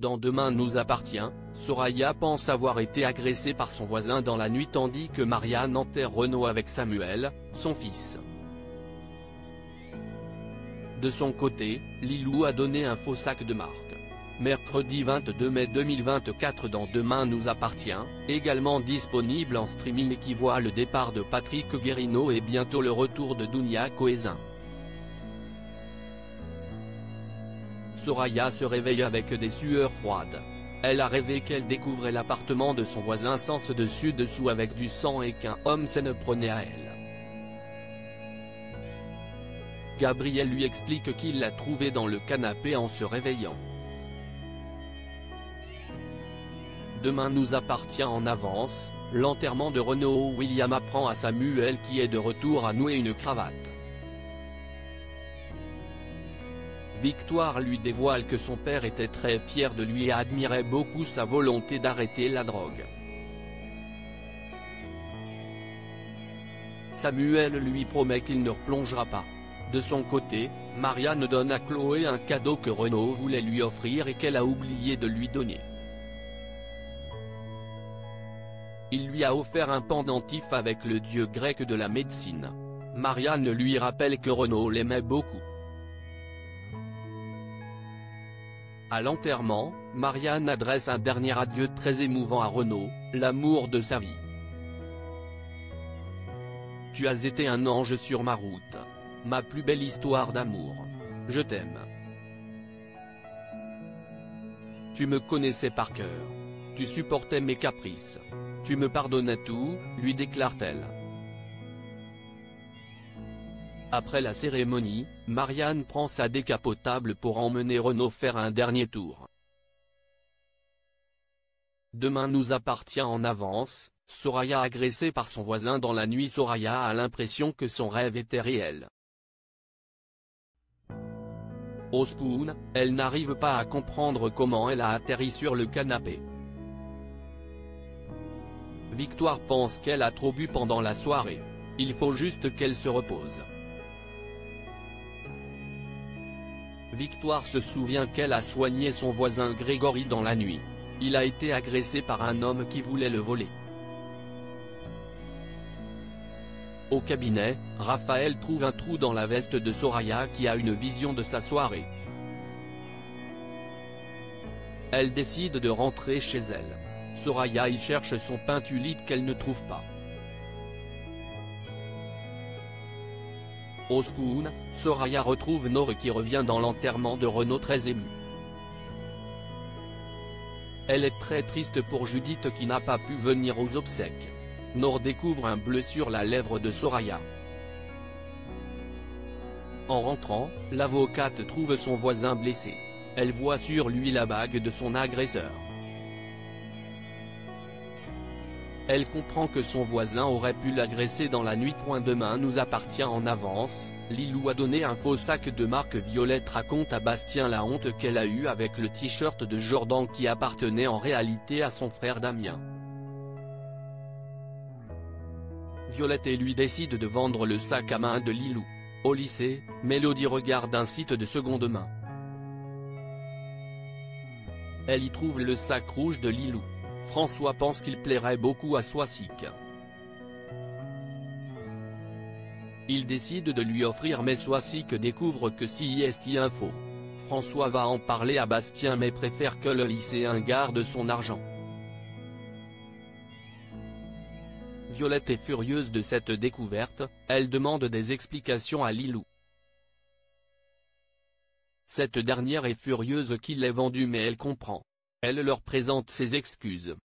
Dans Demain nous appartient, Soraya pense avoir été agressée par son voisin dans la nuit tandis que Marianne enterre Renaud avec Samuel, son fils. De son côté, Lilou a donné un faux sac de marque. Mercredi 22 mai 2024 dans Demain nous appartient, également disponible en streaming qui voit le départ de Patrick Guérino et bientôt le retour de Dounia Cohézin. Soraya se réveille avec des sueurs froides. Elle a rêvé qu'elle découvrait l'appartement de son voisin sens dessus-dessous avec du sang et qu'un homme s'en prenait à elle. Gabriel lui explique qu'il l'a trouvé dans le canapé en se réveillant. Demain nous appartient en avance, l'enterrement de Renaud. William apprend à Samuel qui est de retour à nouer une cravate. Victoire lui dévoile que son père était très fier de lui et admirait beaucoup sa volonté d'arrêter la drogue. Samuel lui promet qu'il ne replongera pas. De son côté, Marianne donne à Chloé un cadeau que Renaud voulait lui offrir et qu'elle a oublié de lui donner. Il lui a offert un pendentif avec le dieu grec de la médecine. Marianne lui rappelle que Renaud l'aimait beaucoup. À l'enterrement, Marianne adresse un dernier adieu très émouvant à Renaud, l'amour de sa vie. Tu as été un ange sur ma route. Ma plus belle histoire d'amour. Je t'aime. Tu me connaissais par cœur. Tu supportais mes caprices. Tu me pardonnais tout, lui déclare-t-elle. Après la cérémonie, Marianne prend sa décapotable pour emmener Renaud faire un dernier tour. Demain nous appartient en avance, Soraya agressée par son voisin dans la nuit. Soraya a l'impression que son rêve était réel. Au Spoon, elle n'arrive pas à comprendre comment elle a atterri sur le canapé. Victoire pense qu'elle a trop bu pendant la soirée. Il faut juste qu'elle se repose. Victoire se souvient qu'elle a soigné son voisin Grégory dans la nuit. Il a été agressé par un homme qui voulait le voler. Au cabinet, Raphaël trouve un trou dans la veste de Soraya qui a une vision de sa soirée. Elle décide de rentrer chez elle. Soraya y cherche son pentulite qu'elle ne trouve pas. Au Spoon, Soraya retrouve Nour qui revient dans l'enterrement de Renaud très émue. Elle est très triste pour Judith qui n'a pas pu venir aux obsèques. Nour découvre un bleu sur la lèvre de Soraya. En rentrant, l'avocate trouve son voisin blessé. Elle voit sur lui la bague de son agresseur. Elle comprend que son voisin aurait pu l'agresser dans la nuit. Demain nous appartient en avance, Lilou a donné un faux sac de marque. Violette raconte à Bastien la honte qu'elle a eue avec le t-shirt de Jordan qui appartenait en réalité à son frère Damien. Violette et lui décident de vendre le sac à main de Lilou. Au lycée, Mélodie regarde un site de seconde main. Elle y trouve le sac rouge de Lilou. François pense qu'il plairait beaucoup à Soisic. Il décide de lui offrir mais Soisic découvre que c'est info. François va en parler à Bastien mais préfère que le lycéen garde son argent. Violette est furieuse de cette découverte, elle demande des explications à Lilou. Cette dernière est furieuse qu'il l'ait vendu mais elle comprend. Elle leur présente ses excuses.